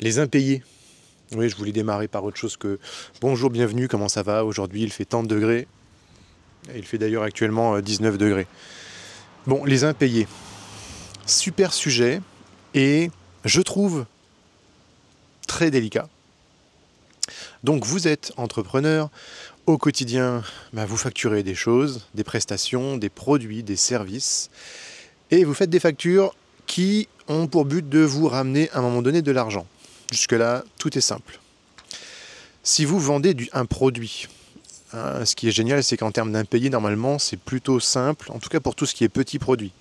Les impayés. Oui, je voulais démarrer par autre chose que bonjour, bienvenue, comment ça va? Aujourd'hui, il fait tant de degrés. Et il fait d'ailleurs actuellement 19 degrés. Bon, les impayés. Super sujet et je trouve très délicat. Donc vous êtes entrepreneur, au quotidien, vous facturez des choses, des prestations, des produits, des services et vous faites des factures qui ont pour but de vous ramener à un moment donné de l'argent. Jusque-là, tout est simple. Si vous vendez un produit, ce qui est génial, c'est qu'en termes d'impayés, normalement, c'est plutôt simple, en tout cas pour tout ce qui est petits produits.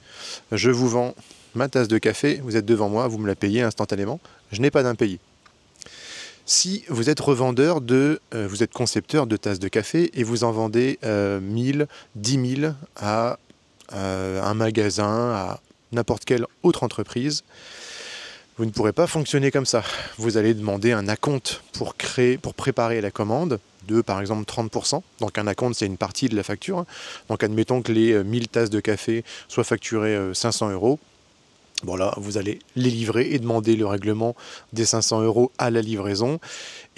Je vous vends ma tasse de café, vous êtes devant moi, vous me la payez instantanément, je n'ai pas d'impayé. Si vous êtes revendeur vous êtes concepteur de tasses de café et vous en vendez 1000, 10 000 à un magasin, à n'importe quelle autre entreprise, vous ne pourrez pas fonctionner comme ça. Vous allez demander un acompte pour préparer la commande de par exemple 30%. Donc un acompte, c'est une partie de la facture. Donc admettons que les 1000 tasses de café soient facturées 500 €. Bon là, vous allez les livrer et demander le règlement des 500 € à la livraison.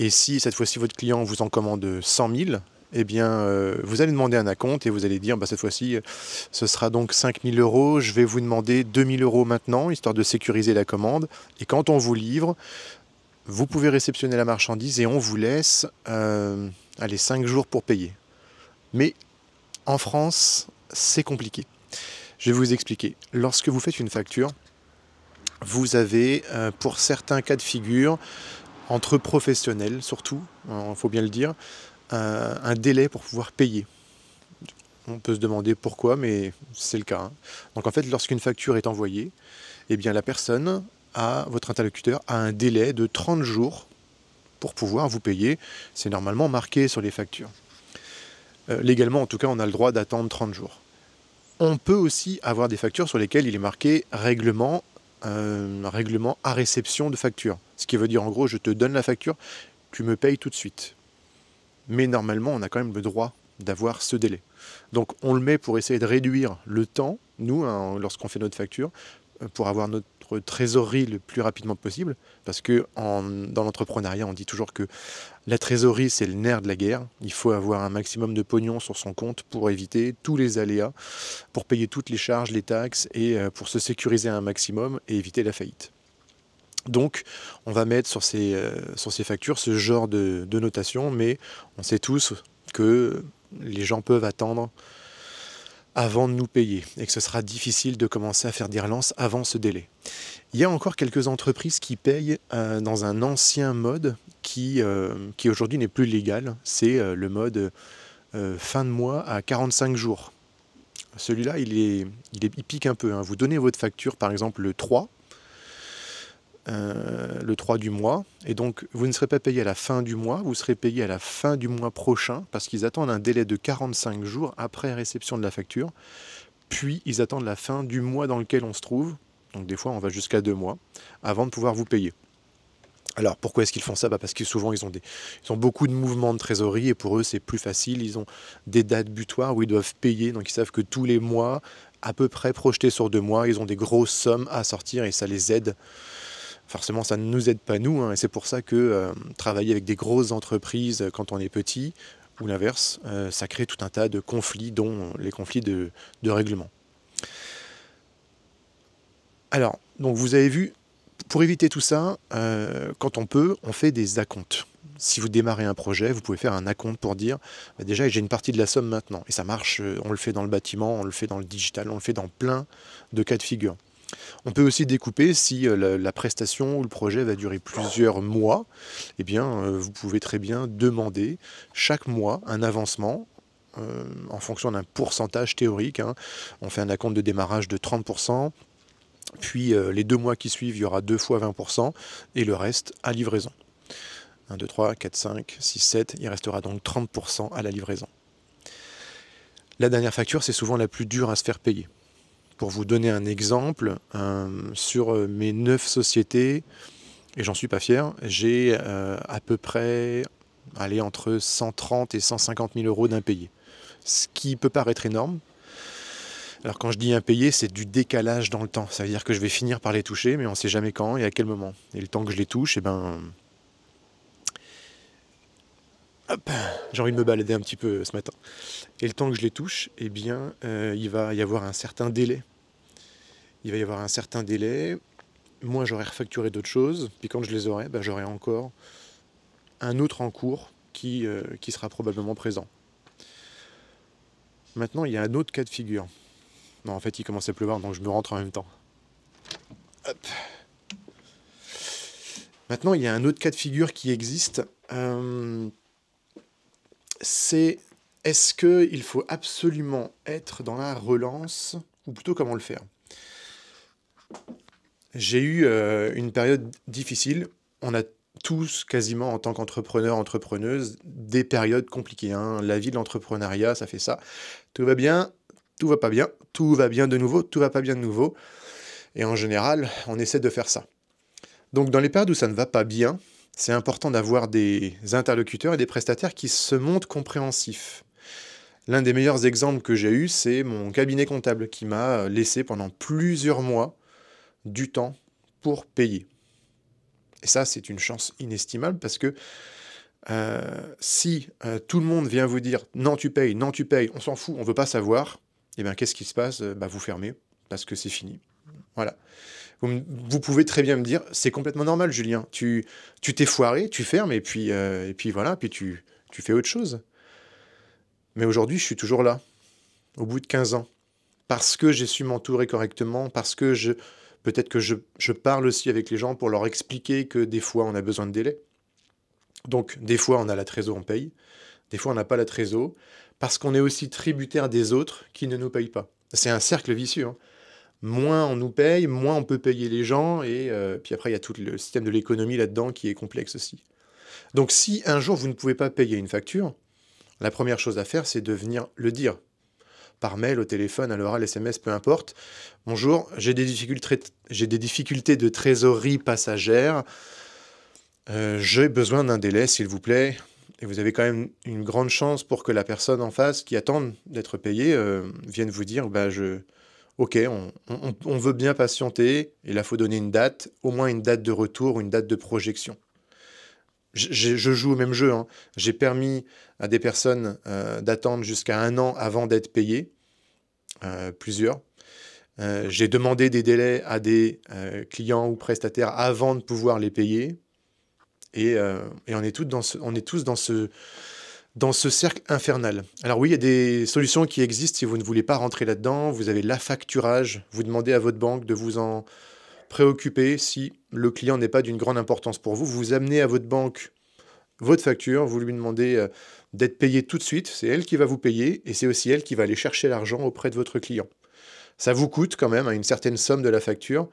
Et si cette fois-ci votre client vous en commande 100 000, eh bien, vous allez demander un acompte et vous allez dire, cette fois-ci, ce sera donc 5 000 €, je vais vous demander 2 000 € maintenant, histoire de sécuriser la commande. Et quand on vous livre, vous pouvez réceptionner la marchandise et on vous laisse 5 jours pour payer. Mais en France, c'est compliqué. Je vais vous expliquer. Lorsque vous faites une facture, vous avez, pour certains cas de figure, entre professionnels surtout, il faut bien le dire, un délai pour pouvoir payer. On peut se demander pourquoi, mais c'est le cas. Donc en fait, lorsqu'une facture est envoyée, eh bien la personne, votre interlocuteur, a un délai de 30 jours pour pouvoir vous payer. C'est normalement marqué sur les factures. Légalement, en tout cas, on a le droit d'attendre 30 jours. On peut aussi avoir des factures sur lesquelles il est marqué règlement à réception de facture. Ce qui veut dire en gros, je te donne la facture, tu me payes tout de suite. Mais normalement, on a quand même le droit d'avoir ce délai. Donc on le met pour essayer de réduire le temps, nous, lorsqu'on fait notre facture, pour avoir notre trésorerie le plus rapidement possible. Parce que dans l'entrepreneuriat, on dit toujours que la trésorerie, c'est le nerf de la guerre. Il faut avoir un maximum de pognon sur son compte pour éviter tous les aléas, pour payer toutes les charges, les taxes et pour se sécuriser un maximum et éviter la faillite. Donc, on va mettre sur ces factures ce genre de notation, mais on sait tous que les gens peuvent attendre avant de nous payer et que ce sera difficile de commencer à faire des relances avant ce délai. Il y a encore quelques entreprises qui payent dans un ancien mode qui aujourd'hui n'est plus légal. C'est le mode fin de mois à 45 jours. Celui-là, il pique un peu. Vous donnez votre facture, par exemple, le 3 du mois, et donc vous ne serez pas payé à la fin du mois, vous serez payé à la fin du mois prochain, parce qu'ils attendent un délai de 45 jours après réception de la facture, puis ils attendent la fin du mois dans lequel on se trouve, donc des fois on va jusqu'à 2 mois, avant de pouvoir vous payer. Alors pourquoi est-ce qu'ils font ça? Parce que souvent ils ont beaucoup de mouvements de trésorerie et pour eux c'est plus facile, ils ont des dates butoirs où ils doivent payer, donc ils savent que tous les mois, à peu près projetés sur 2 mois, ils ont des grosses sommes à sortir et ça les aide. Forcément, ça ne nous aide pas nous, et c'est pour ça que travailler avec des grosses entreprises quand on est petit, ou l'inverse, ça crée tout un tas de conflits, dont les conflits de règlement. Alors, donc vous avez vu, pour éviter tout ça, quand on peut, on fait des acomptes. Si vous démarrez un projet, vous pouvez faire un acompte pour dire déjà j'ai une partie de la somme maintenant. Et ça marche, on le fait dans le bâtiment, on le fait dans le digital, on le fait dans plein de cas de figure. On peut aussi découper si la prestation ou le projet va durer plusieurs mois. Eh bien, vous pouvez très bien demander chaque mois un avancement en fonction d'un pourcentage théorique. On fait un acompte de démarrage de 30%, puis les 2 mois qui suivent, il y aura 2 fois 20% et le reste à livraison. 1, 2, 3, 4, 5, 6, 7, il restera donc 30% à la livraison. La dernière facture, c'est souvent la plus dure à se faire payer. Pour vous donner un exemple, sur mes 9 sociétés, et j'en suis pas fier, j'ai à peu près entre 130 et 150 000 € d'impayés. Ce qui peut paraître énorme, Alors quand je dis impayés, c'est du décalage dans le temps. Ça veut dire que je vais finir par les toucher, mais on ne sait jamais quand et à quel moment. Et le temps que je les touche, eh ben, hop, j'ai envie de me balader un petit peu ce matin. Et le temps que je les touche, eh bien, il va y avoir un certain délai. Il va y avoir un certain délai. Moi, j'aurai refacturé d'autres choses. Puis quand je les aurai, ben, j'aurai encore un autre en cours qui sera probablement présent. Maintenant, il y a un autre cas de figure. Non, en fait, il commence à pleuvoir, donc je me rentre en même temps. Hop. Maintenant, il y a un autre cas de figure qui existe. C'est est-ce qu'il faut absolument être dans la relance, ou plutôt comment le faire? J'ai eu une période difficile. On a tous, quasiment en tant qu'entrepreneurs, entrepreneuses, des périodes compliquées. Hein. La vie de l'entrepreneuriat, ça fait ça. Tout va bien, tout va pas bien, tout va bien de nouveau, tout va pas bien de nouveau. Et en général, on essaie de faire ça. Donc dans les périodes où ça ne va pas bien, c'est important d'avoir des interlocuteurs et des prestataires qui se montrent compréhensifs. L'un des meilleurs exemples que j'ai eu, c'est mon cabinet comptable qui m'a laissé pendant plusieurs mois du temps pour payer. Et ça, c'est une chance inestimable parce que si tout le monde vient vous dire non tu payes, on s'en fout, on ne veut pas savoir, et bien qu'est-ce qui se passe? Vous fermez parce que c'est fini. Voilà. Vous pouvez très bien me dire, c'est complètement normal, Julien. Tu t'es foiré, tu fermes et puis voilà, puis tu fais autre chose. Mais aujourd'hui, je suis toujours là, au bout de 15 ans, parce que j'ai su m'entourer correctement, parce que peut-être que je parle aussi avec les gens pour leur expliquer que des fois, on a besoin de délai. Donc, des fois, on a la trésor, on paye. Des fois, on n'a pas la trésor, parce qu'on est aussi tributaire des autres qui ne nous payent pas. C'est un cercle vicieux, hein. Moins on nous paye, moins on peut payer les gens, et puis après, il y a tout le système de l'économie là-dedans qui est complexe aussi. Donc, si un jour, vous ne pouvez pas payer une facture, la première chose à faire, c'est de venir le dire. Par mail, au téléphone, à l'oral, SMS, peu importe. Bonjour, j'ai des difficultés de trésorerie passagère. J'ai besoin d'un délai, s'il vous plaît. Et vous avez quand même une grande chance pour que la personne en face qui attend d'être payée vienne vous dire ok, on veut bien patienter. Et là, il faut donner une date, au moins une date de retour, une date de projection. Je joue au même jeu. Hein. J'ai permis à des personnes d'attendre jusqu'à 1 an avant d'être payées, plusieurs. J'ai demandé des délais à des clients ou prestataires avant de pouvoir les payer. Et on est tous dans ce cercle infernal. Alors oui, il y a des solutions qui existent si vous ne voulez pas rentrer là-dedans. Vous avez l'affacturage. Vous demandez à votre banque de vous en préoccuper si le client n'est pas d'une grande importance pour vous. Vous amenez à votre banque votre facture, vous lui demandez d'être payé tout de suite. C'est elle qui va vous payer et c'est aussi elle qui va aller chercher l'argent auprès de votre client. Ça vous coûte quand même une certaine somme de la facture,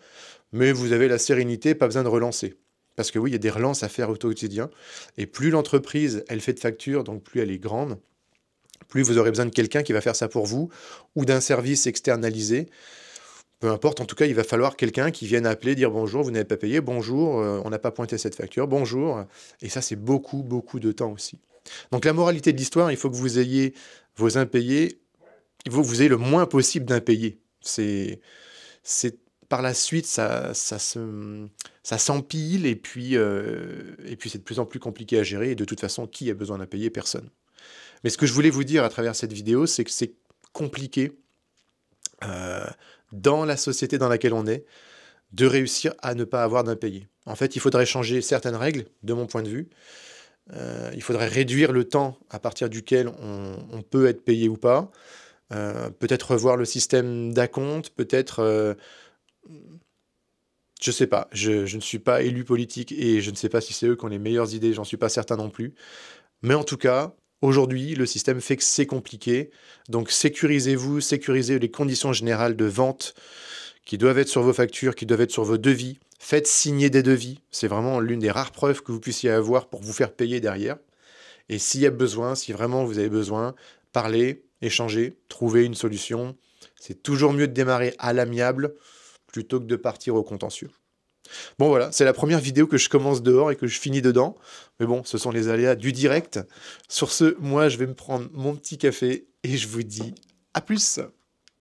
mais vous avez la sérénité, pas besoin de relancer. Parce que oui, il y a des relances à faire au quotidien. Et plus l'entreprise, elle fait de factures, donc plus elle est grande, plus vous aurez besoin de quelqu'un qui va faire ça pour vous, ou d'un service externalisé. Peu importe, en tout cas, il va falloir quelqu'un qui vienne appeler, dire bonjour, vous n'avez pas payé, bonjour, on n'a pas pointé cette facture, bonjour. Et ça, c'est beaucoup, beaucoup de temps aussi. Donc la moralité de l'histoire, il faut que vous ayez vos impayés, il faut que vous ayez le moins possible d'impayés. C'est par la suite, ça s'empile et puis c'est de plus en plus compliqué à gérer. Et de toute façon, qui a besoin d'impayés? Personne. Mais ce que je voulais vous dire à travers cette vidéo, c'est que c'est compliqué dans la société dans laquelle on est de réussir à ne pas avoir d'impayés. En fait, il faudrait changer certaines règles, de mon point de vue. Il faudrait réduire le temps à partir duquel on peut être payé ou pas. Peut-être revoir le système d'acompte, peut-être... je sais pas, je ne suis pas élu politique et je ne sais pas si c'est eux qui ont les meilleures idées, j'en suis pas certain non plus. Mais en tout cas, aujourd'hui, le système fait que c'est compliqué. Donc sécurisez-vous, sécurisez les conditions générales de vente qui doivent être sur vos factures, qui doivent être sur vos devis. Faites signer des devis. C'est vraiment l'une des rares preuves que vous puissiez avoir pour vous faire payer derrière. Et s'il y a besoin, si vraiment vous avez besoin, parlez, échangez, trouvez une solution. C'est toujours mieux de démarrer à l'amiable plutôt que de partir au contentieux. Bon voilà, c'est la première vidéo que je commence dehors et que je finis dedans. Mais bon, ce sont les aléas du direct. Sur ce, moi je vais me prendre mon petit café et je vous dis à plus.